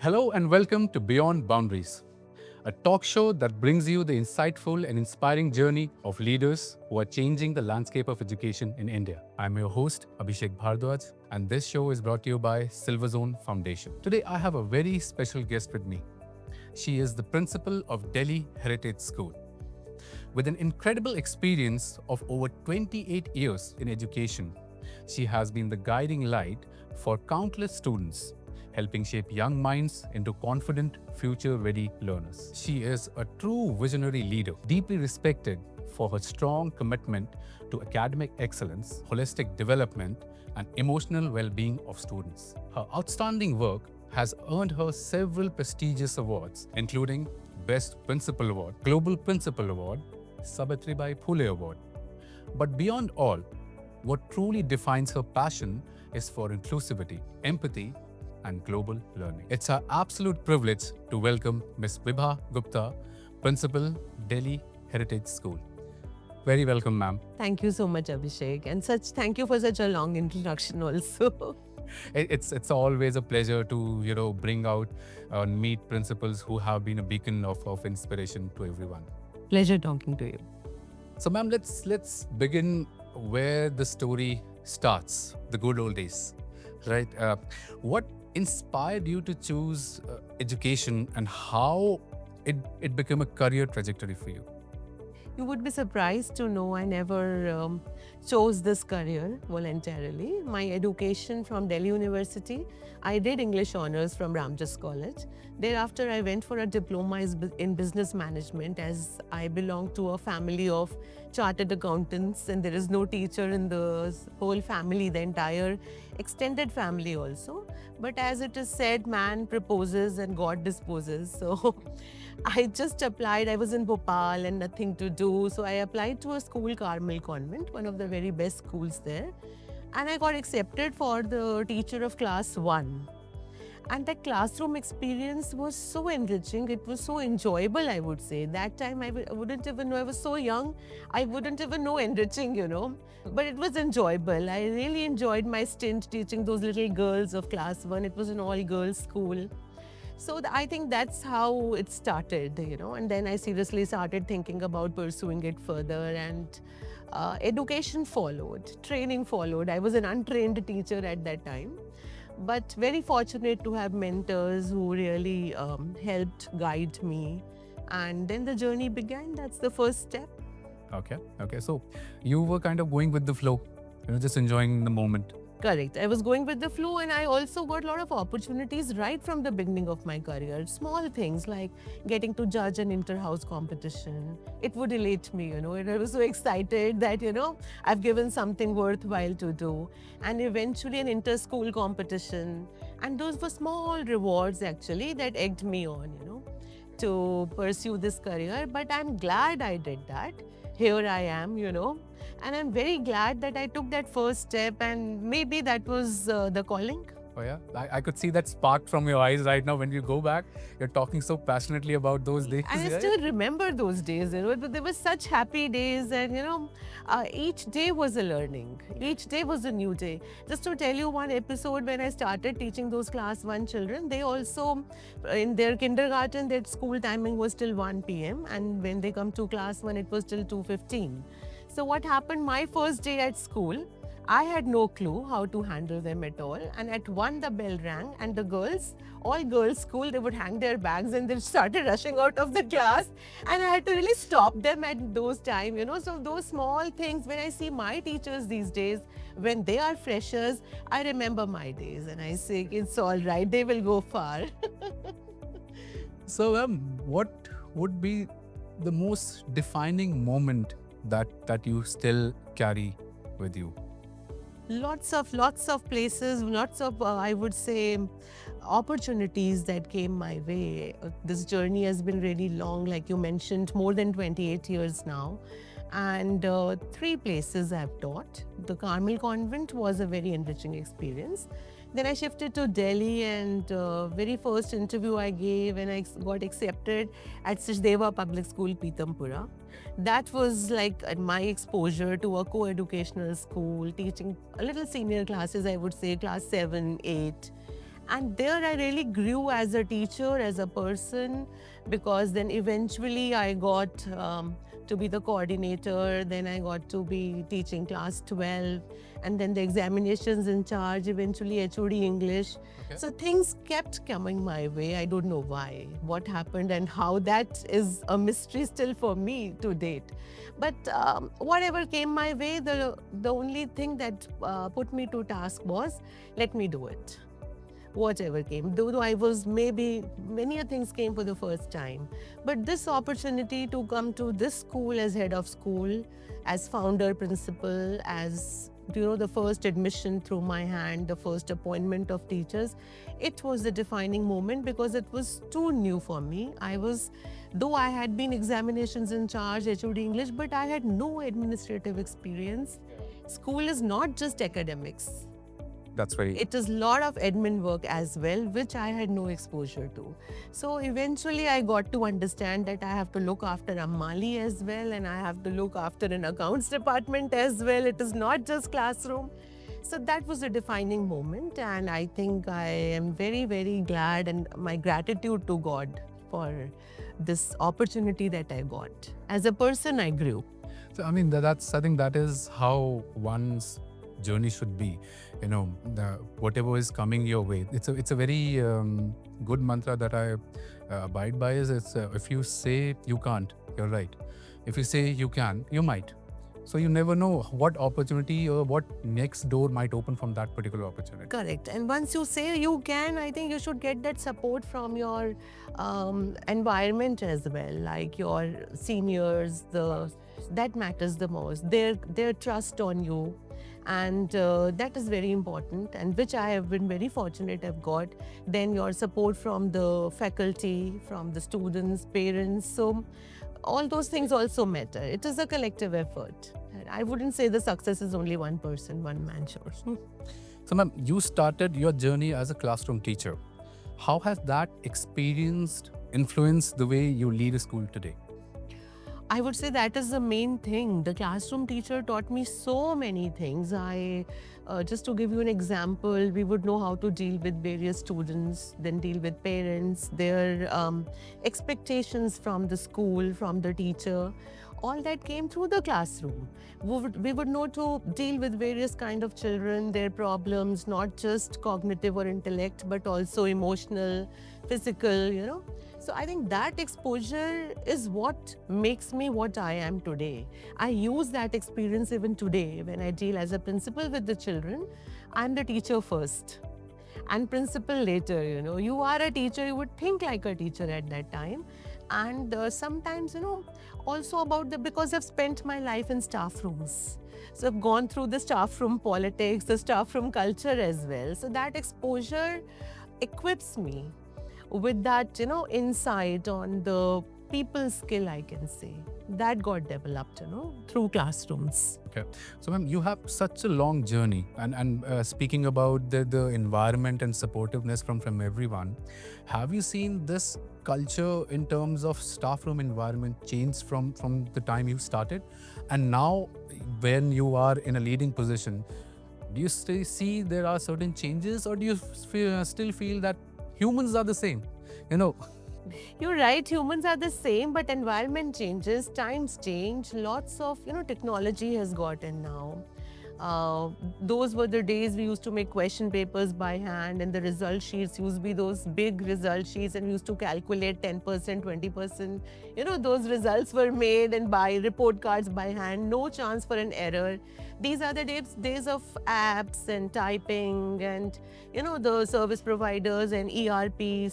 Hello and welcome to Beyond Boundaries, a talk show that brings you the insightful and inspiring journey of leaders who are changing the landscape of education in India. I'm your host, Abhishek Bhardwaj, and this show is brought to you by Silverzone Foundation. Today, I have a very special guest with me. She is the principal of Delhi Heritage School. With an incredible experience of over 28 years in education, she has been the guiding light for countless students, helping shape young minds into confident, future ready learners. She is a true visionary leader, deeply respected for her strong commitment to academic excellence, holistic development, and emotional well being of students. Her outstanding work has earned her several prestigious awards, including Best Principal Award, Global Principal Award, Savitribai Phule Award. But beyond all, what truly defines her passion is for inclusivity, empathy, and global learning. It's our absolute privilege to welcome Ms. Vibha Gupta, Principal, Delhi Heritage School. Very welcome, ma'am. Thank you so much, Abhishek. And thank you for such a long introduction also. It's always a pleasure to bring out and meet principals who have been a beacon of inspiration to everyone. Pleasure talking to you. So, ma'am, let's begin where the story starts, the good old days, right? What inspired you to choose education, and how it became a career trajectory for you? You would be surprised to know I never chose this career voluntarily. My education from Delhi University, I did English honors from Ramjas College. Thereafter, I went for a diploma in business management, as I belong to a family of chartered accountants, and there is no teacher in the whole family, the entire extended family also. But as it is said, man proposes and God disposes. So I just applied. I was in Bhopal and nothing to do. So I applied to a school, Carmel Convent, one of the very best schools there. And I got accepted for the teacher of class 1. And that classroom experience was so enriching. It was so enjoyable, I would say. That time I wouldn't even know. I was so young. I wouldn't even know enriching. But it was enjoyable. I really enjoyed my stint teaching those little girls of class 1. It was an all-girls school. So I think that's how it started. And then I seriously started thinking about pursuing it further, and education followed, training followed. I was an untrained teacher at that time, but very fortunate to have mentors who really helped guide me. And then the journey began. That's the first step. Okay. So you were kind of going with the flow, just enjoying the moment. Correct. I was going with the flow, and I also got a lot of opportunities right from the beginning of my career. Small things like getting to judge an inter-house competition. It would elate me, and I was so excited that, I've given something worthwhile to do. And eventually an inter-school competition. And those were small rewards actually that egged me on, to pursue this career. But I'm glad I did that. Here I am, and I'm very glad that I took that first step, and maybe that was the calling. Oh yeah, I could see that spark from your eyes right now when you go back. You're talking so passionately about those days. And I still remember those days, but they were such happy days, and each day was a learning. Each day was a new day. Just to tell you one episode, when I started teaching those class 1 children, they also, in their kindergarten, their school timing was till 1 p.m. And when they come to class 1, it was till 2:15. So what happened my first day at school, I had no clue how to handle them at all. And at 1, the bell rang, and the girls, all girls school, they would hang their bags and they started rushing out of the class. And I had to really stop them at those times, So those small things, when I see my teachers these days, when they are freshers, I remember my days and I say, it's all right, they will go far. So, what would be the most defining moment that you still carry with you? Lots of places, lots of I would say opportunities that came my way. This journey has been really long, like you mentioned, more than 28 years now. And 3 places I've taught. The Carmel Convent was a very enriching experience. Then I shifted to Delhi, and very first interview I gave when I got accepted at Sachdeva Public School, Pitampura. That was like my exposure to a co-educational school, teaching a little senior classes, I would say class 7, 8. And there I really grew as a teacher, as a person, because then eventually I got to be the coordinator, then I got to be teaching class 12, and then the examinations in charge, eventually HOD English. Okay. So things kept coming my way. I don't know why, what happened, and how that is a mystery still for me to date. But whatever came my way, the only thing that put me to task was, let me do it. Whatever came, though I was maybe many things came for the first time, but this opportunity to come to this school as head of school, as founder principal, as the first admission through my hand, the first appointment of teachers, it was a defining moment because it was too new for me. Though I had been examinations in charge, HOD English, but I had no administrative experience. School is not just academics. That's very. It is a lot of admin work as well, which I had no exposure to. So eventually I got to understand that I have to look after a Mali as well, and I have to look after an accounts department as well. It is not just classroom. So that was a defining moment, and I think I am very, very glad, and my gratitude to God for this opportunity that I got. As a person, I grew. So, I mean, I think that is how one's journey should be. Whatever is coming your way. It's a very good mantra that I abide by. If you say you can't, you're right. If you say you can, you might. So you never know what opportunity or what next door might open from that particular opportunity. Correct. And once you say you can, I think you should get that support from your environment as well, like your seniors. That matters the most. Their trust on you, and that is very important, and which I have been very fortunate I've got. Then your support from the faculty, from the students, parents. So all those things also matter. It is a collective effort. I wouldn't say the success is only one person, one man show. So, ma'am, you started your journey as a classroom teacher. How has that experience influenced the way you lead a school today? I would say that is the main thing. The classroom teacher taught me so many things. Just to give you an example, we would know how to deal with various students, then deal with parents, their expectations from the school, from the teacher. All that came through the classroom. We would know to deal with various kind of children, their problems, not just cognitive or intellect, but also emotional, physical. So I think that exposure is what makes me what I am today. I use that experience even today when I deal as a principal with the children. I'm the teacher first and principal later. You are a teacher, you would think like a teacher at that time. And sometimes, also because I've spent my life in staff rooms. So I've gone through the staff room politics, the staff room culture as well. So that exposure equips me with that, insight on the people skill, I can say. That got developed, through classrooms. Okay. So, ma'am, you have such a long journey. And speaking about the environment and supportiveness from everyone, have you seen this culture in terms of staff room environment change from the time you started? And now, when you are in a leading position, do you still see there are certain changes, or do you still feel that humans are the same? You're right, humans are the same, but environment changes, times change, lots of technology has gotten now. Those were the days we used to make question papers by hand, and the result sheets used to be those big result sheets, and we used to calculate 10%, 20%. Those results were made and by report cards by hand, no chance for an error. These are the days of apps and typing and the service providers and ERP.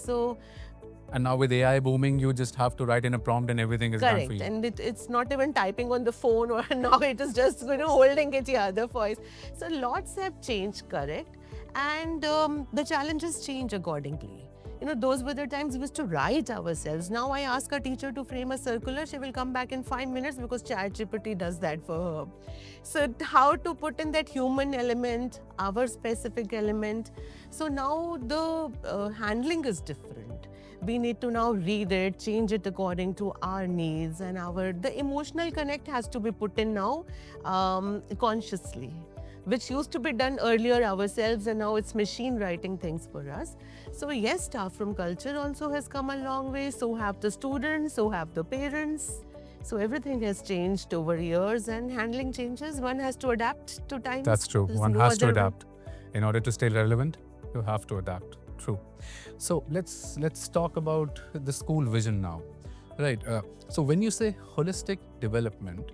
And now with AI booming, you just have to write in a prompt and everything is done for correct, you. and it's not even typing on the phone, or now it is just holding it the other voice. So lots have changed, correct, and the challenges change accordingly. Those were the times we used to write ourselves. Now I ask a teacher to frame a circular, she will come back in 5 minutes because ChatGPT does that for her. So how to put in that human element, our specific element. So now the handling is different. We need to now read it, change it according to our needs, and the emotional connect has to be put in now consciously. which used to be done earlier ourselves, and now it's machine writing things for us. So yes, staff from culture also has come a long way. So have the students, so have the parents. So everything has changed over years, and handling changes. One has to adapt to times. That's true. There's One no has to other way. adapt. In order to stay relevant, you have to adapt. True. So let's talk about the school vision now. Right. So when you say holistic development,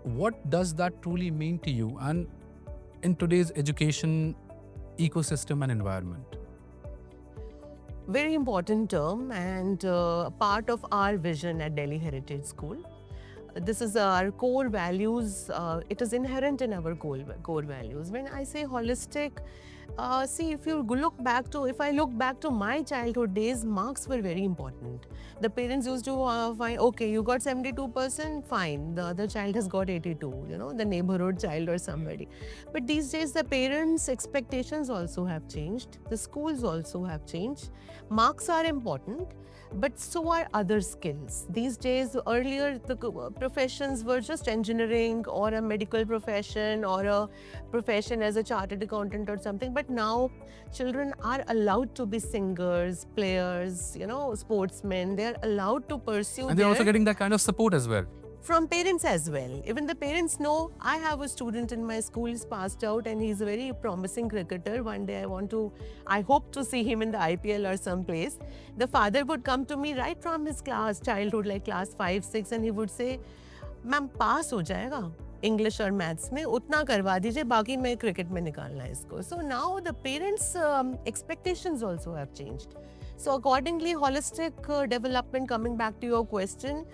what does that truly mean to you? And in today's education ecosystem and environment? Very important term, and part of our vision at Delhi Heritage School. This is our core values. It is inherent in our core values. When I say holistic, see, if I look back to my childhood days, marks were very important. The parents used to find, okay, you got 72%, fine. The other child has got 82, the neighborhood child or somebody. But these days, the parents' expectations also have changed. The schools also have changed. Marks are important, but so are other skills. These days, earlier, the professions were just engineering or a medical profession or a profession as a chartered accountant or something. But now, children are allowed to be singers, players, sportsmen. They're allowed to pursue And they're also their- getting that kind of support as well. from parents as well. Even the parents know. I have a student in my school, he's passed out and he's a very promising cricketer. One day I hope to see him in the IPL or someplace. The father would come to me right from his childhood, like class 5, 6, and he would say, "Ma'am, pass हो जाएगा English और maths में, उतना करवा दीजिए, बाकी मैं cricket में निकालना है इसको." So now the parents' expectations also have changed. So accordingly, holistic development, coming back to your question,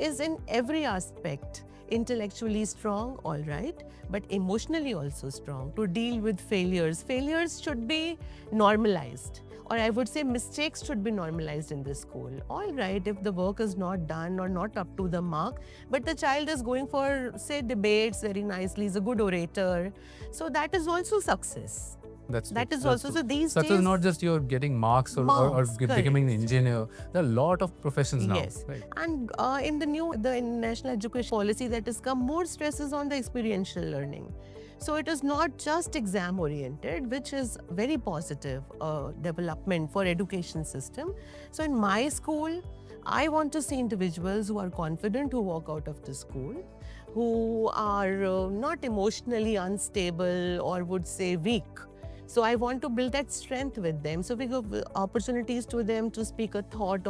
is in every aspect. Intellectually strong, all right, but emotionally also strong to deal with failures. Failures should be normalized, or I would say mistakes should be normalized in this school. All right, if the work is not done or not up to the mark, but the child is going for, say, debates very nicely, is a good orator, so that is also success. That's That true. is That's also, true. so these Such days. is not just you're getting marks or Marks, becoming an correct. engineer. There are a lot of professions now. Yes. Right. And in the national education policy that has come, more stress is on the experiential learning. So it is not just exam oriented, which is very positive development for education system. So in my school, I want to see individuals who are confident, who walk out of the school, who are not emotionally unstable or would say weak. So I want to build that strength with them. So we give opportunities to them to speak a thought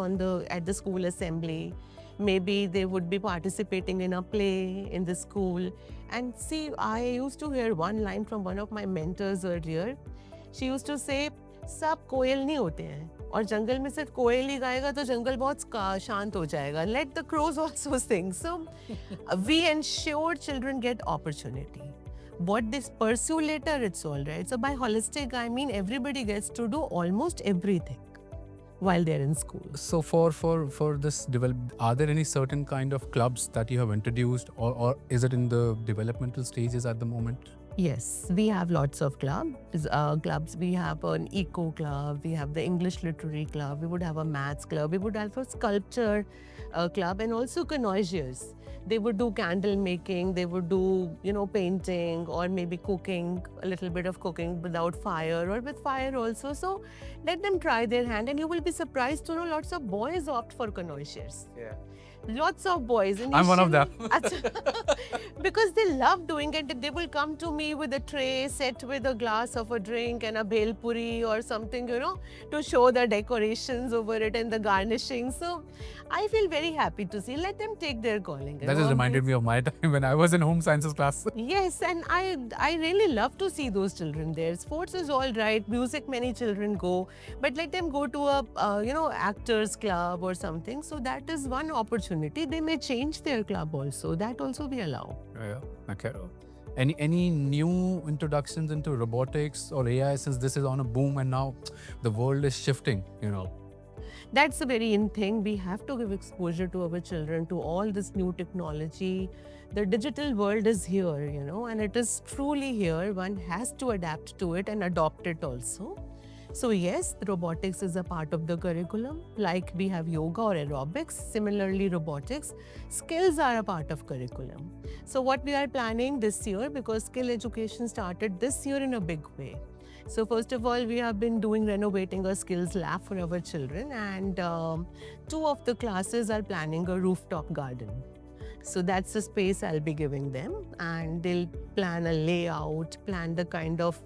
at the school assembly. Maybe they would be participating in a play in the school. And see, I used to hear one line from one of my mentors earlier. She used to say, "सब कोयल नहीं होते हैं, और जंगल में सिर्फ कोयल ही गाएगा तो जंगल बहुत शांत हो जाएगा. Let the crows also sing." So we ensure children get opportunity. What they pursue later, it's all right. So by holistic, I mean everybody gets to do almost everything while they're in school. So for this are there any certain kind of clubs that you have introduced, or is it in the developmental stages at the moment? Yes, we have lots of clubs. We have an eco club, we have the English literary club, we would have a maths club, we would have a sculpture club, and also connoisseurs. They would do candle making, they would do, painting, or maybe cooking, a little bit of cooking without fire or with fire also. So let them try their hand, and you will be surprised to know lots of boys opt for connoisseurs. Yeah. Lots of boys. I'm one of them. Because they love doing it. They will come to me with a tray set with a glass of a drink and a bhel puri or something, to show the decorations over it and the garnishing. So I feel very happy to see. Let them take their calling. That just reminded me of my time when I was in home sciences class. Yes, and I really love to see those children there. Sports is all right. Music, many children go, but let them go to a actors club or something. So that is one opportunity. They may change their club also. That also we allow. Yeah. Okay. Any new introductions into robotics or AI, since this is on a boom and now the world is shifting, That's a very in thing. We have to give exposure to our children to all this new technology. The digital world is here, and it is truly here. One has to adapt to it and adopt it also. So yes, the robotics is a part of the curriculum. Like we have yoga or aerobics, similarly robotics, skills are a part of curriculum. So what we are planning this year, because skill education started this year in a big way. So first of all, we have been doing renovating a skills lab for our children, and two of the classes are planning a rooftop garden. So that's the space I'll be giving them, and they'll plan a layout, plan the kind of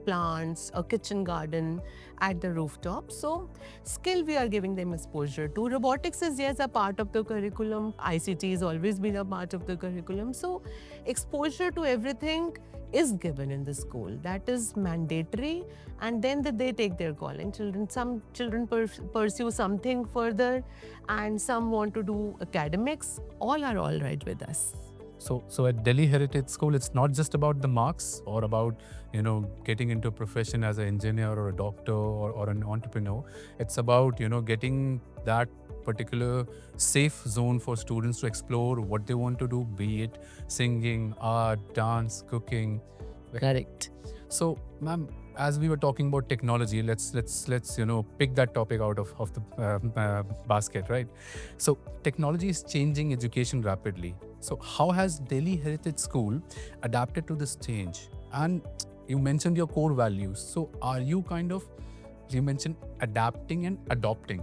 plants, a kitchen garden at the rooftop. So skill we are giving them exposure to. Robotics is yes a part of the curriculum. ICT has always been a part of the curriculum. So exposure to everything is given in the school. That is mandatory, and then they take their call. And some children pursue something further, and some want to do academics. All are all right with us. So at Delhi Heritage School, it's not just about the marks or about, getting into a profession as an engineer or a doctor or an entrepreneur. It's about, getting that particular safe zone for students to explore what they want to do, be it singing, art, dance, cooking. Correct. So, ma'am, as we were talking about technology, let's pick that topic out of the basket, right? So, technology is changing education rapidly. So, how has Delhi Heritage School adapted to this change? And you mentioned your core values. So, are you you mentioned adapting and adopting.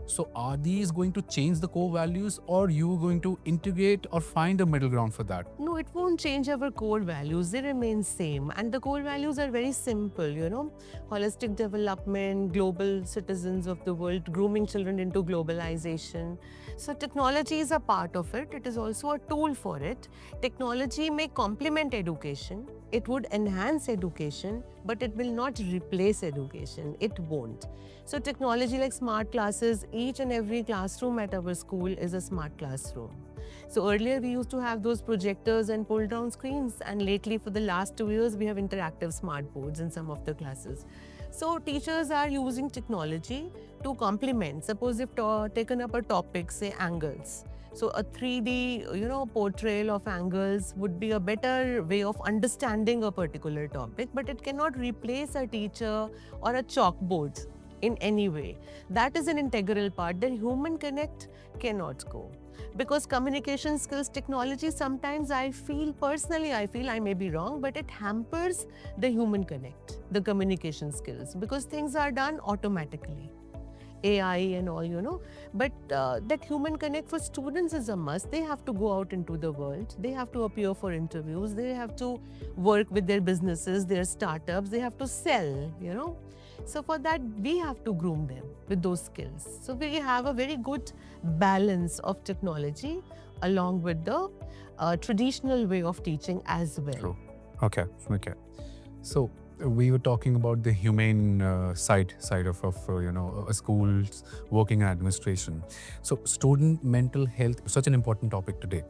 So, are these going to change the core values, or you going to integrate or find a middle ground for that? No, it won't change our core values. They remain same. And the core values are very simple, holistic development, global citizens of the world, grooming children into globalization. So technology is a part of it. It is also a tool for it. Technology may complement education. It would enhance education, but it will not replace education. It won't. So technology like smart classes, each and every classroom at our school is a smart classroom. So earlier we used to have those projectors and pull down screens, and lately for the last 2 years we have interactive smart boards in some of the classes. So teachers are using technology to complement. Suppose if taken up a topic, say angles. So a 3D, portrayal of angles would be a better way of understanding a particular topic, but it cannot replace a teacher or a chalkboard in any way. That is an integral part. The human connect cannot go. Because communication skills technology, sometimes I feel I may be wrong, but it hampers the human connect, the communication skills, because things are done automatically. AI and all. But that human connect for students is a must. They have to go out into the world. They have to appear for interviews. They have to work with their businesses, their startups. They have to sell. So for that, we have to groom them with those skills. So we have a very good balance of technology along with the traditional way of teaching as well. True. Okay. So we were talking about the humane side of a school's working and administration. So student mental health is such an important topic today.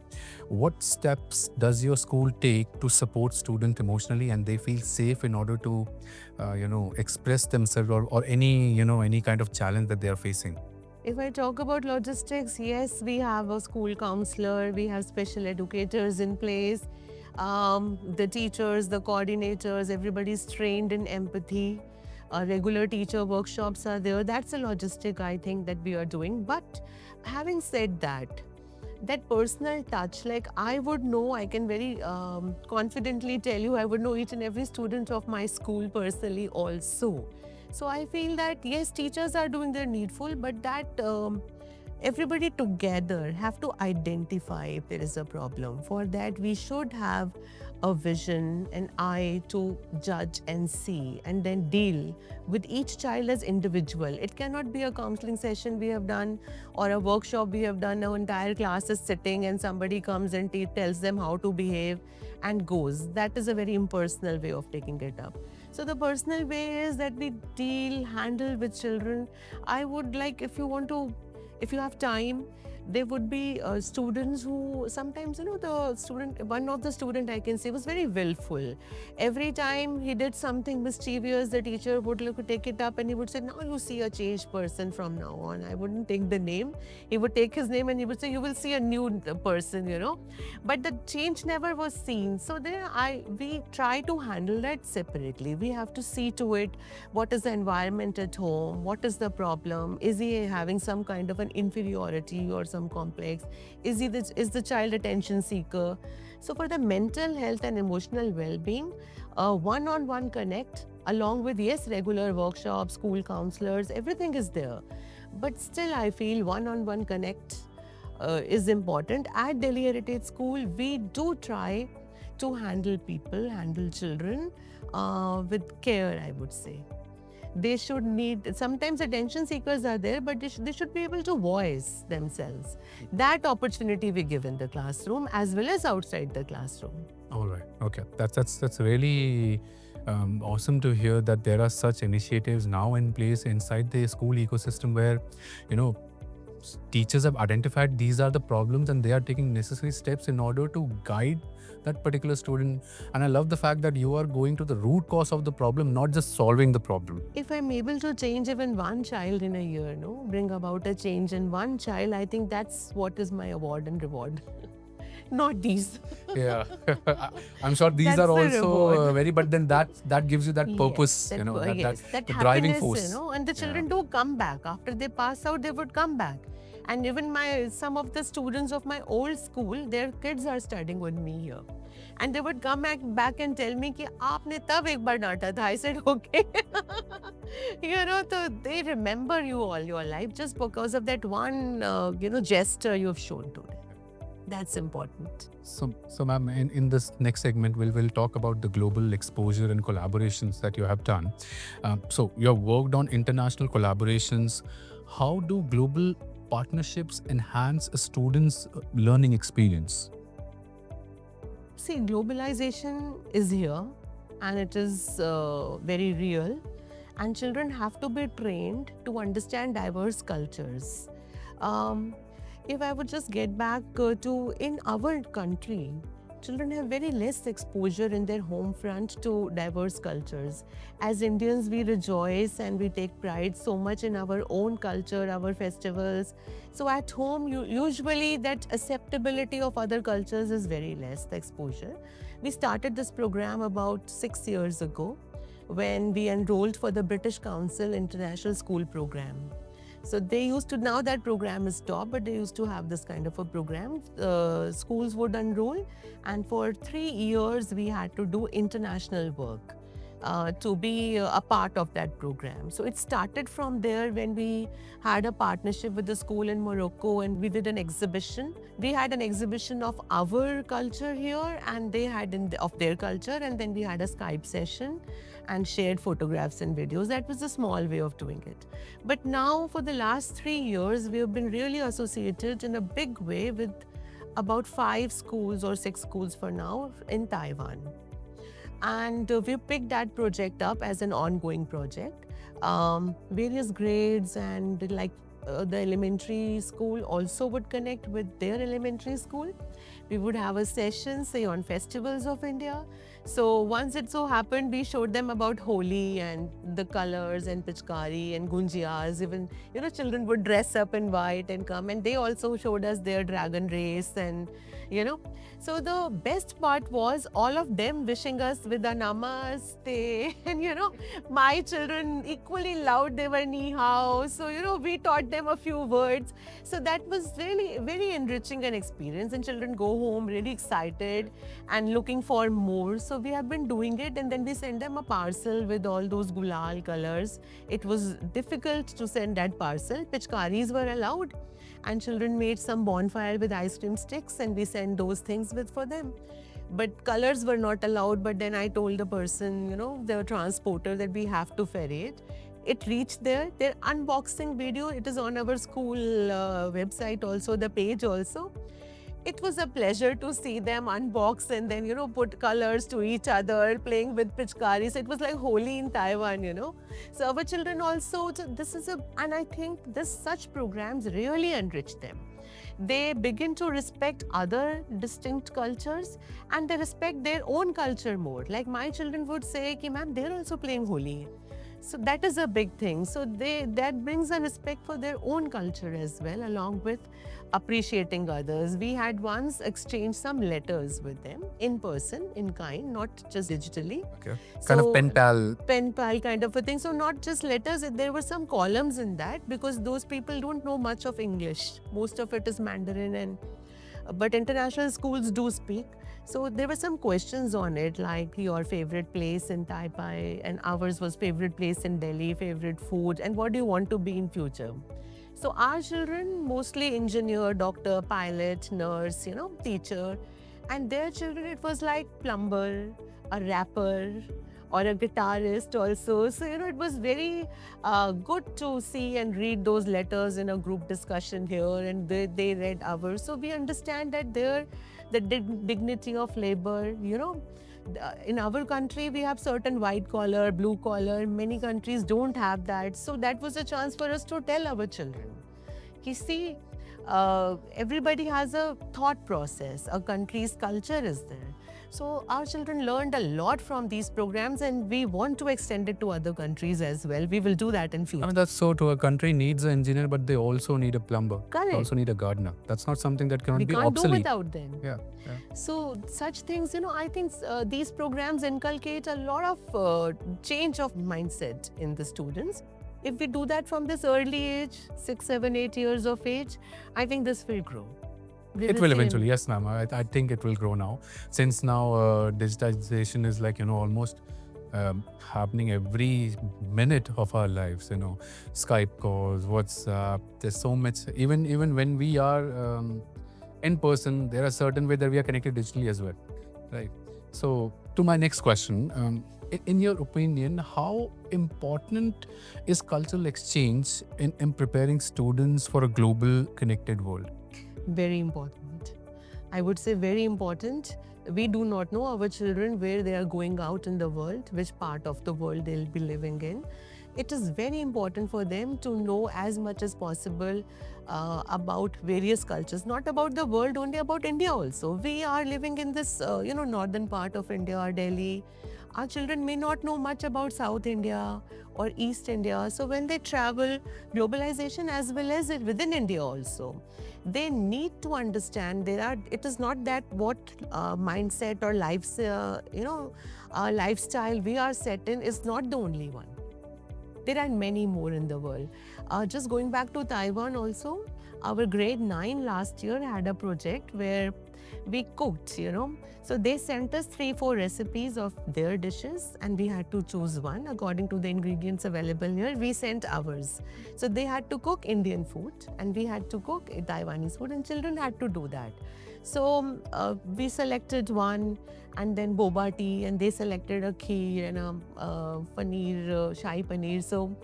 What steps does your school take to support students emotionally and they feel safe in order to express themselves or any kind of challenge that they are facing? If I talk about logistics, yes, we have a school counselor, we have special educators in place. The teachers, the coordinators, everybody's trained in empathy. Regular teacher workshops are there. That's a logistic, I think, that we are doing. But having said that, that personal touch, like I would know, I can very confidently tell you, I would know each and every student of my school personally also. So I feel that yes, teachers are doing their needful, but that everybody together have to identify if there is a problem. For that, we should have a vision, an eye to judge and see, and then deal with each child as individual. It cannot be a counseling session we have done or a workshop we have done. Our entire class is sitting and somebody comes and tells them how to behave and goes. That is a very impersonal way of taking it up. So the personal way is that we handle with children. I would like, if you have time, there would be students who sometimes, one of the student I can say was very willful. Every time he did something mischievous, the teacher would take it up and he would say, now you see a changed person from now on. I wouldn't take the name. He would take his name and he would say, you will see a new person. But the change never was seen. So we try to handle that separately. We have to see to it, what is the environment at home? What is the problem? Is he having some kind of an inferiority or some complex? Is the child attention seeker? So for the mental health and emotional well-being, one-on-one connect along with, yes, regular workshops, school counselors, everything is there. But still I feel one-on-one connect is important. At Delhi Heritage School, we do try to handle people, handle children with care, I would say. They should need, sometimes attention seekers are there, but they should be able to voice themselves. That opportunity we give in the classroom as well as outside the classroom. All right. Okay. That's really awesome to hear that there are such initiatives now in place inside the school ecosystem where, teachers have identified these are the problems and they are taking necessary steps in order to guide that particular student. And I love the fact that you are going to the root cause of the problem, not just solving the problem. If I'm able to change even one child in a year, bring about a change in one child, I think that's what is my award and reward. Not these. Yeah. I'm sure these That's are the also reward. very, but then that gives you that purpose, Yes, that the driving happiness, force. and the children do come back. After they pass out, they would come back. And even some of the students of my old school, their kids are studying with me here. And they would come back and tell me कि आपने तब एक बार डांटा था. I said, okay. So they remember you all your life just because of that one, gesture you have shown to them. That's important. So ma'am, in this next segment, we'll talk about the global exposure and collaborations that you have done. So you have worked on international collaborations. How do global partnerships enhance a student's learning experience? See, globalization is here and it is very real, and children have to be trained to understand diverse cultures. If I would just get back to in our country, children have very less exposure in their home front to diverse cultures. As Indians, we rejoice and we take pride so much in our own culture, our festivals. So at home, usually that acceptability of other cultures is very less, the exposure. We started this program about 6 years ago when we enrolled for the British Council International School Program. So they used to, now that program is stopped, but they used to have this kind of a program. Schools would enroll, and for 3 years we had to do international work to be a part of that program. So it started from there when we had a partnership with the school in Morocco and we did an exhibition. We had an exhibition of our culture here and they had of their culture, and then we had a Skype session and shared photographs and videos. That was a small way of doing it. But now for the last 3 years, we have been really associated in a big way with about 5 schools or 6 schools for now in Taiwan. And we picked that project up as an ongoing project. Various grades and the elementary school also would connect with their elementary school. We would have a session, say, on festivals of India. So once it so happened, we showed them about Holi and the colors and Pichkari and Gunjiyas. Even, children would dress up in white and come, and they also showed us their dragon race and, So the best part was all of them wishing us with a namaste. And, my children equally loud, they were ni hao. So, we taught them a few words. So that was really very enriching an experience, and children go home really excited and looking for more. So we have been doing it, and then we send them a parcel with all those gulal colors. It was difficult to send that parcel. Pichkaris were allowed, and children made some bonfire with ice cream sticks, and we sent those things for them. But colors were not allowed. But then I told the person, the transporter, that we have to ferry it. It reached there. Their unboxing video, it is on our school website also, the page also. it was a pleasure to see them unbox and then, put colors to each other, playing with pitchkaris. It was like Holi in Taiwan. So our children also, and I think such programs really enrich them. They begin to respect other distinct cultures and they respect their own culture more. Like my children would say, ki, ma'am, they're also playing Holi. So that is a big thing. So that brings a respect for their own culture as well, along with appreciating others. We had once exchanged some letters with them in person, in kind, not just digitally. Okay. Kind of pen pal. Pen pal kind of a thing. So not just letters, there were some columns in that because those people don't know much of English. Most of it is Mandarin but international schools do speak. So there were some questions on it, like your favorite place in Taipei, and ours was favorite place in Delhi, favorite food, and what do you want to be in future? So our children, mostly engineer, doctor, pilot, nurse, teacher, and their children, it was like plumber, a rapper, or a guitarist also. So, it was very good to see and read those letters in a group discussion here, and they read ours. So we understand that the dignity of labor, in our country, we have certain white collar, blue collar. Many countries don't have that. So that was a chance for us to tell our children. You see, everybody has a thought process. A country's culture is there. So our children learned a lot from these programs and we want to extend it to other countries as well. We will do that in future. I mean, that's so true. A country needs an engineer, but they also need a plumber. Correct. They also need a gardener. That's not something that cannot be obsolete. We can't do without them. Yeah. So such things, I think these programs inculcate a lot of change of mindset in the students. If we do that from this early age, 6, 7, 8 years of age, I think this will grow. It will eventually, yes, ma'am. I think it will grow now. Since now digitization is like, almost happening every minute of our lives, Skype calls, WhatsApp, there's so much. Even when we are in person, there are certain ways that we are connected digitally as well, right? So to my next question, in your opinion, how important is cultural exchange in preparing students for a global connected world? Very important. I would say very important. We do not know our children where they are going out in the world, which part of the world they'll be living in. It is very important for them to know as much as possible about various cultures, not about the world, only about India also. We are living in this, northern part of India or Delhi. Our children may not know much about South India or East India. So when they travel, globalization as well as within India also, they need to understand it is not that what mindset or lifestyle we are set in is not the only one. There are many more in the world. Just going back to Taiwan also, our grade 9 last year had a project where we cooked, So they sent us 3-4 recipes of their dishes and we had to choose one according to the ingredients available here. We sent ours. So they had to cook Indian food and we had to cook Taiwanese food and children had to do that. So we selected one and then boba tea and they selected a kheer and a paneer, shahi paneer. So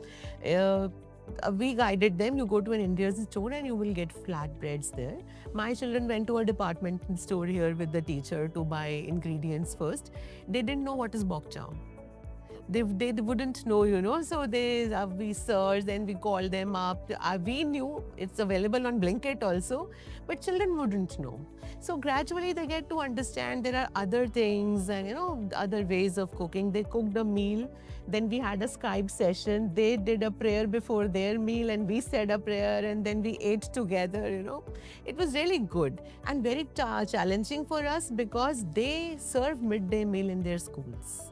we guided them. You go to an Indian store and you will get flatbreads there. My children went to a department store here with the teacher to buy ingredients first. They didn't know what is bok chow. They wouldn't know, so we searched and we called them up. We knew it's available on Blinkit also, but children wouldn't know. So gradually they get to understand there are other things and other ways of cooking. They cooked a meal. Then we had a Skype session. They did a prayer before their meal and we said a prayer and then we ate together, It was really good and very challenging for us because they serve midday meal in their schools.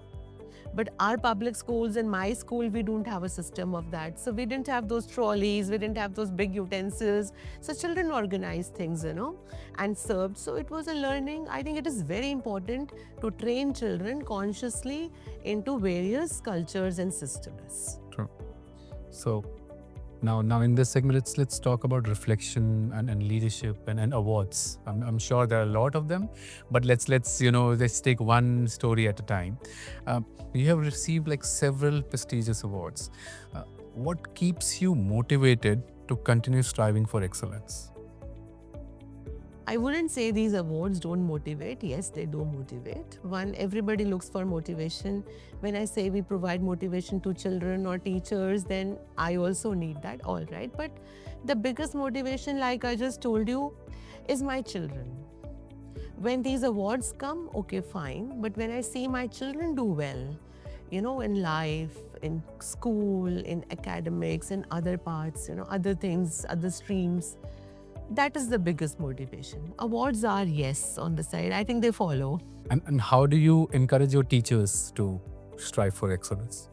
But our public schools and my school, we don't have a system of that. So we didn't have those trolleys, we didn't have those big utensils. So children organized things, and served. So it was a learning. I think it is very important to train children consciously into various cultures and systems. True. So now in this segment, let's talk about reflection and leadership and awards. I'm sure there are a lot of them, but let's take one story at a time. You have received like several prestigious awards. What keeps you motivated to continue striving for excellence? I wouldn't say these awards don't motivate. Yes, they do motivate. One, everybody looks for motivation. When I say we provide motivation to children or teachers, then I also need that, all right. But the biggest motivation, like I just told you, is my children. When these awards come, okay, fine. But when I see my children do well, in life, in school, in academics, in other parts, other things, other streams, that is the biggest motivation. Awards are, yes, on the side. I think they follow. And how do you encourage your teachers to strive for excellence?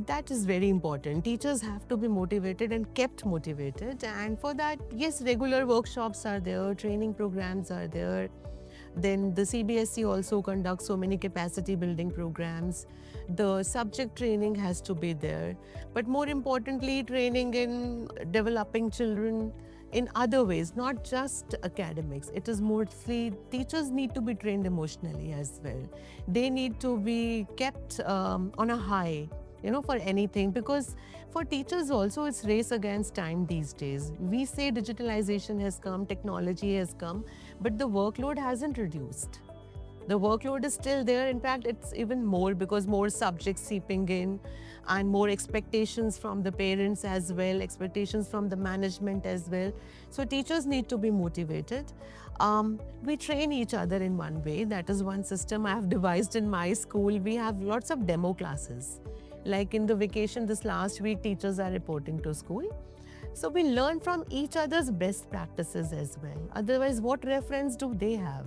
That is very important. Teachers have to be motivated and kept motivated. And for that, yes, regular workshops are there, training programs are there. Then the CBSE also conducts so many capacity building programs. The subject training has to be there. But more importantly, training in developing children in other ways, not just academics. It is mostly teachers need to be trained emotionally as well. They need to be kept on a high, for anything, because for teachers also it's race against time these days. We say digitalization has come, technology has come, but the workload hasn't reduced. The workload is still there. In fact, it's even more because more subjects seeping in and more expectations from the parents as well, expectations from the management as well. So teachers need to be motivated. We train each other in one way. That is one system I have devised in my school. We have lots of demo classes. Like in the vacation this last week, teachers are reporting to school. So we learn from each other's best practices as well. Otherwise, what reference do they have?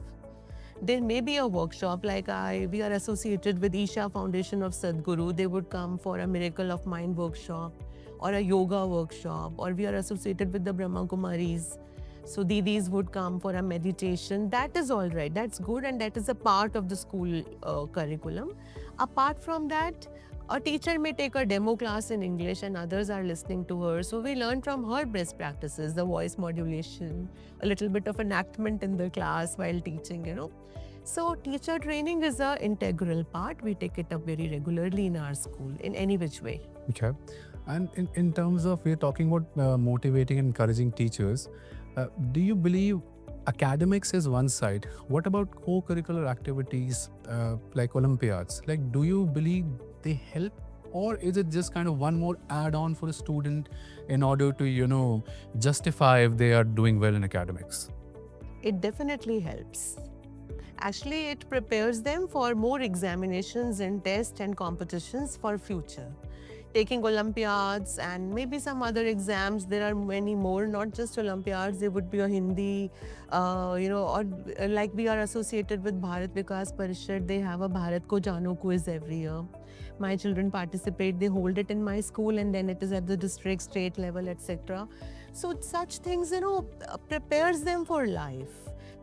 There may be a workshop like we are associated with Isha Foundation of Sadhguru. They would come for a Miracle of Mind workshop or a yoga workshop, or we are associated with the Brahma Kumaris. So Didis would come for a meditation. That is all right. That's good, and that is a part of the school curriculum. Apart from that, a teacher may take a demo class in English and others are listening to her. So we learn from her best practices, the voice modulation, a little bit of enactment in the class while teaching. So teacher training is an integral part. We take it up very regularly in our school in any which way. Okay. And in terms of, we're talking about motivating and encouraging teachers, do you believe academics is one side? What about co-curricular activities like Olympiads? Like, do you believe they help, or is it just kind of one more add-on for a student in order to, justify if they are doing well in academics? It definitely helps. Actually, it prepares them for more examinations and tests and competitions for future. Taking Olympiads and maybe some other exams, there are many more, not just Olympiads. There would be a Hindi, or like we are associated with Bharat Vikas Parishad. They have a Bharat Ko Jano quiz every year. My children participate, they hold it in my school, and then it is at the district, state level, etc. So such things, prepares them for life,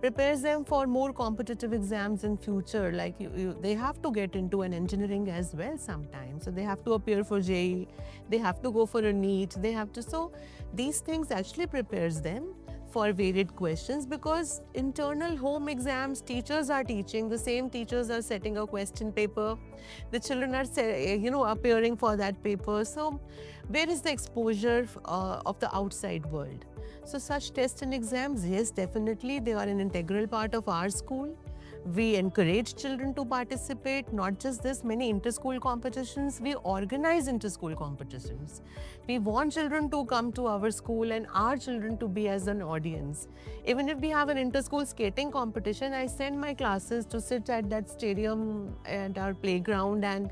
prepares them for more competitive exams in future. Like they have to get into an engineering as well sometimes. So they have to appear for JEE, they have to go for a NEET, they have to. So these things actually prepares them for varied questions, because internal home exams, teachers are teaching, the same teachers are setting a question paper, the children are appearing for that paper. So where is the exposure of the outside world? So such tests and exams, yes, definitely they are an integral part of our school. We encourage children to participate. Not just this, many inter-school competitions. We organize inter-school competitions. We want children to come to our school and our children to be as an audience. Even if we have an inter-school skating competition, I send my classes to sit at that stadium at our playground and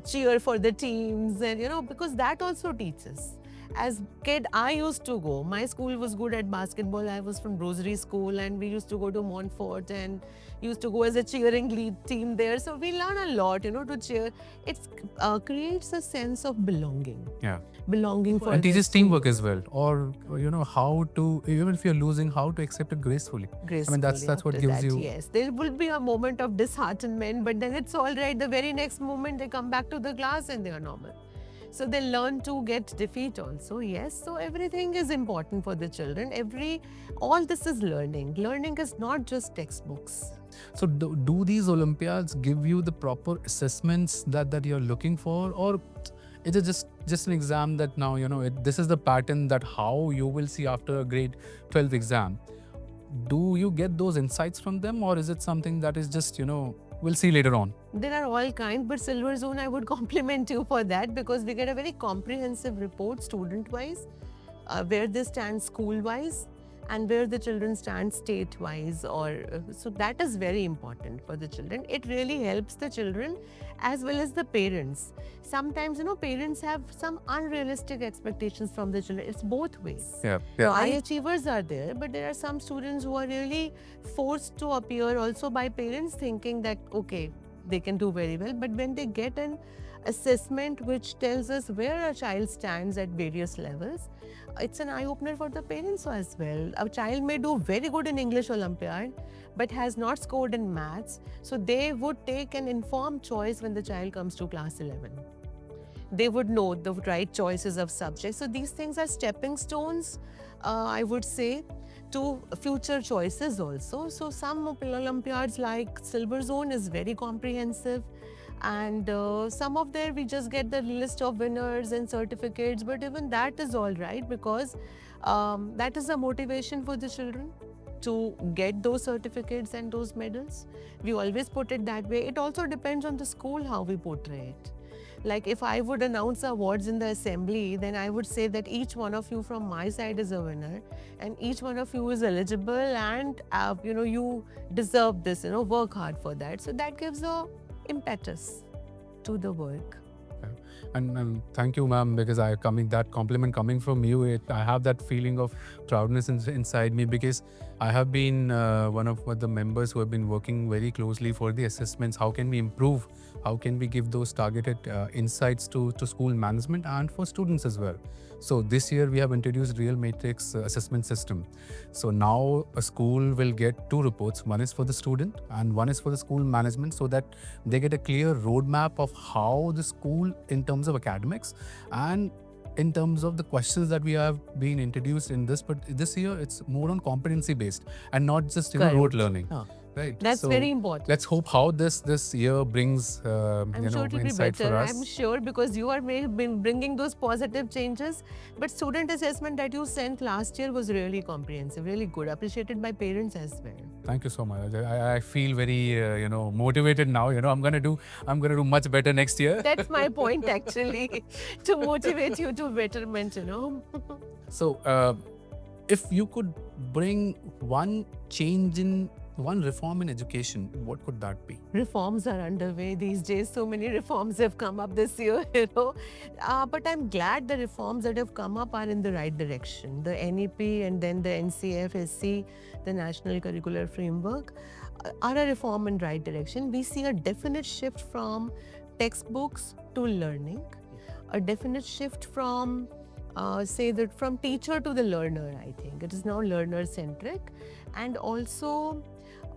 cheer for the teams, and because that also teaches. As kid, I used to go. My school was good at basketball. I was from Rosary School, and we used to go to Montfort and used to go as a cheering lead team there. So we learn a lot, to cheer. It creates a sense of belonging. Yeah. Belonging for And the teaches school. teamwork as well, or how to, even if you're losing, how to accept it gracefully. Gracefully that's what after gives that, you. Yes, there will be a moment of disheartenment, but then it's all right. The very next moment they come back to the class and they are normal. So they learn to get defeat also. Yes, so everything is important for the children. All this is learning. Learning is not just textbooks. So do these Olympiads give you the proper assessments that you're looking for, or is it just an exam that now this is the pattern that how you will see after a grade 12 exam? do you get those insights from them, or is it something that is just, we'll see later on? There are all kinds, but Silver Zone, I would compliment you for that because we get a very comprehensive report student-wise, where they stand school-wise and where the children stand state-wise. So that is very important for the children. It really helps the children as well as the parents. Sometimes, parents have some unrealistic expectations from the children. It's both ways. Yeah. High achievers are there, but there are some students who are really forced to appear also by parents thinking that, okay, they can do very well. But when they get an assessment which tells us where a child stands at various levels, it's an eye-opener for the parents as well. A child may do very good in English Olympiad, but has not scored in maths. So they would take an informed choice when the child comes to class 11. They would know the right choices of subjects. So these things are stepping stones, I would say, to future choices also. So some Olympiads like Silver Zone is very comprehensive, and some of there we just get the list of winners and certificates, but even that is all right because that is a motivation for the children to get those certificates and those medals. We always put it that way. It also depends on the school how we portray it. Like if I would announce awards in the assembly, then I would say that each one of you from my side is a winner and each one of you is eligible and you deserve this, work hard for that. So that gives a impetus to the work. And thank you, ma'am, because that compliment coming from you, I have that feeling of proudness inside me because I have been one of the members who have been working very closely for the assessments. How can we improve? How can we give those targeted insights to school management and for students as well? So this year we have introduced Real Matrix assessment system. So now a school will get 2 reports. One is for the student and one is for the school management, so that they get a clear roadmap of how the school in terms of academics and in terms of the questions that we have been introduced in this. But this year it's more on competency based and not just Correct. rote learning. Right. That's So very important. let's hope how this year brings I'm sure it will be insight for better. us. I'm sure because you are bringing those positive changes. But student assessment that you sent last year was really comprehensive, really good, appreciated by parents as well. Thank you so much. I feel very motivated now. I'm gonna do much better next year. That's my point actually, to motivate you to betterment. So, if you could bring one reform in education, what could that be? Reforms are underway these days. So many reforms have come up this year, But I'm glad the reforms that have come up are in the right direction. The NEP and then the NCF-SC, the National Curricular Framework, are a reform in right direction. We see a definite shift from textbooks to learning, a definite shift from from teacher to the learner. I think it is now learner-centric, and also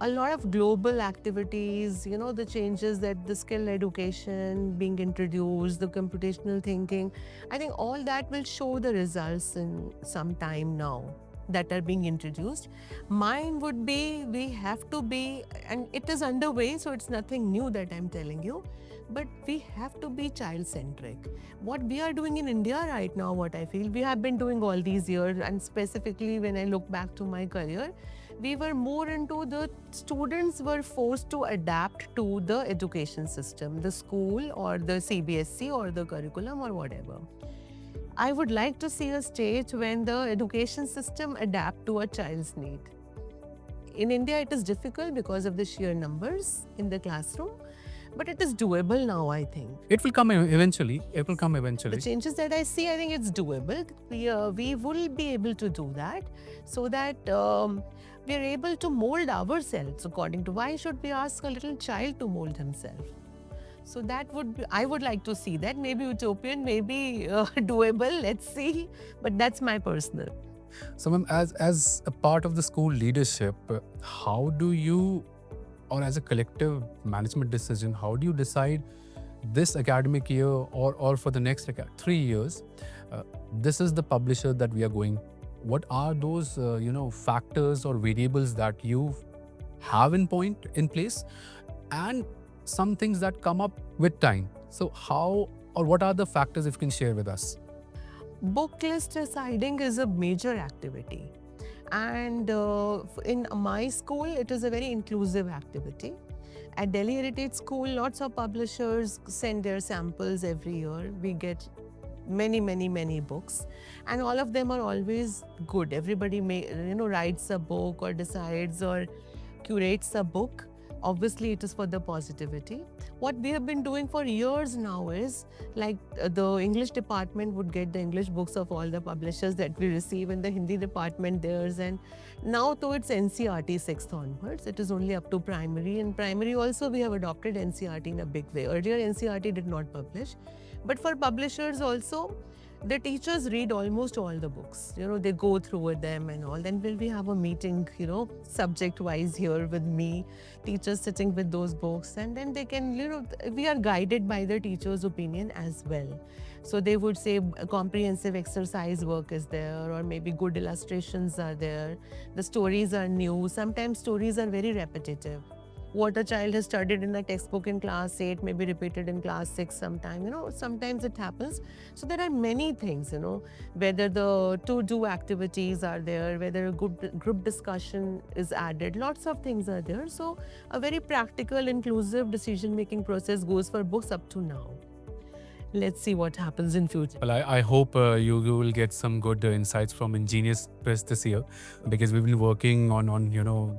a lot of global activities, the changes that the skill education being introduced, the computational thinking. I think all that will show the results in some time now that are being introduced. Mine would be, we have to be, and it is underway, so it's nothing new that I'm telling you, but we have to be child-centric. What we are doing in India right now, what I feel, we have been doing all these years, and specifically when I look back to my career, we were more into the students were forced to adapt to the education system, the school or the CBSE or the curriculum or whatever. I would like to see a stage when the education system adapt to a child's need. In India, it is difficult because of the sheer numbers in the classroom, but it is doable now, I think. It will come eventually. It will come The eventually. changes that I see, I think it's doable. We will be able to do that so that we are able to mold ourselves according to why should we ask a little child to mold himself? So that would be, I would like to see that. Maybe utopian, maybe doable, let's see. But that's my personal. So, ma'am, as a part of the school leadership, how do you, or as a collective management decision, how do you decide this academic year or for the next 3 years, this is the publisher that we are going? What are those factors or variables that you have in place, and some things that come up with time? So how, or what are the factors, if you can share with us? Book list deciding is a major activity. And in my school, it is a very inclusive activity. At Delhi Heritage School, lots of publishers send their samples every year. We get many books, and all of them are always good. Everybody writes a book or decides or curates a book. Obviously, it is for the positivity. What we have been doing for years now is like the English department would get the English books of all the publishers that we receive, and the Hindi department theirs. And now, though it's NCRT 6th onwards, it is only up to primary. And primary also, we have adopted NCRT in a big way. Earlier, NCRT did not publish. But for publishers also, the teachers read almost all the books. They go through them and all. Then will we have a meeting, subject-wise here with me, teachers sitting with those books, and then they can, we are guided by the teacher's opinion as well. So they would say a comprehensive exercise work is there, or maybe good illustrations are there. The stories are new. Sometimes stories are very repetitive. What a child has studied in a textbook in class 8 may be repeated in class 6 sometime. Sometimes it happens. So there are many things, whether the to-do activities are there, whether a group discussion is added, lots of things are there. So a very practical, inclusive decision-making process goes for books up to now. Let's see what happens in future. Well, I hope you will get some good insights from Ingenious Press this year, because we've been working on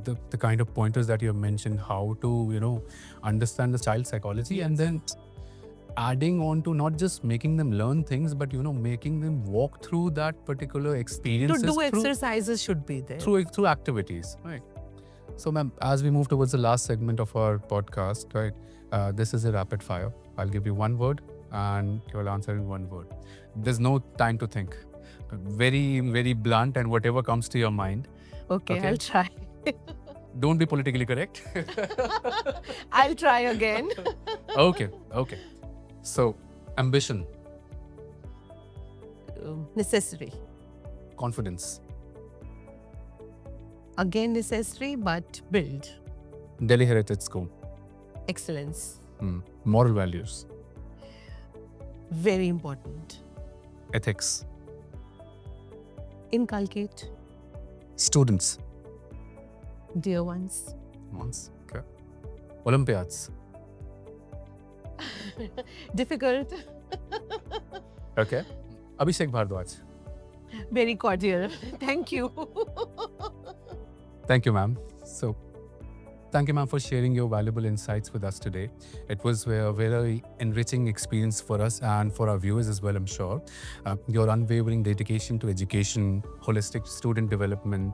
the kind of pointers that you have mentioned, how to understand the child psychology, and then adding on to not just making them learn things, but making them walk through that particular experience. To do exercises should be there. Through activities, right? So, ma'am, as we move towards the last segment of our podcast, right, this is a rapid fire. I'll give you one word and you'll answer in one word. There's no time to think. Very blunt, and whatever comes to your mind. Okay. I'll try. Don't be politically correct. I'll try again. Okay. So, ambition. Necessary. Confidence. Again necessary, but build. Delhi Heritage School. Excellence. Moral values. Very important. Ethics. Inculcate. Students. Dear ones. Okay. Olympiads. Difficult. Okay. Abhishek Bhardwaj. Very cordial. Thank you. Thank you, ma'am. So, thank you, ma'am, for sharing your valuable insights with us today. It was a very enriching experience for us and for our viewers as well, I'm sure. Your unwavering dedication to education, holistic student development,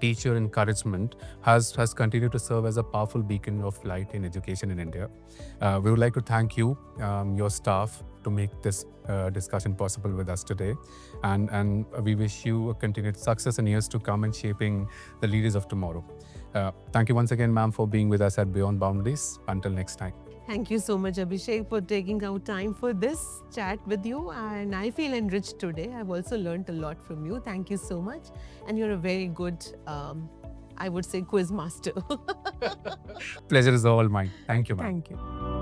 teacher encouragement has continued to serve as a powerful beacon of light in education in India. We would like to thank you, your staff, to make this discussion possible with us today. And we wish you a continued success in years to come in shaping the leaders of tomorrow. Thank you once again, ma'am, for being with us at Beyond Boundaries. Until next time. Thank you so much, Abhishek, for taking out time for this chat with you. And I feel enriched today. I've also learned a lot from you. Thank you so much. And you're a very good, I would say, quiz master. Pleasure is all mine. Thank you, ma'am. Thank you.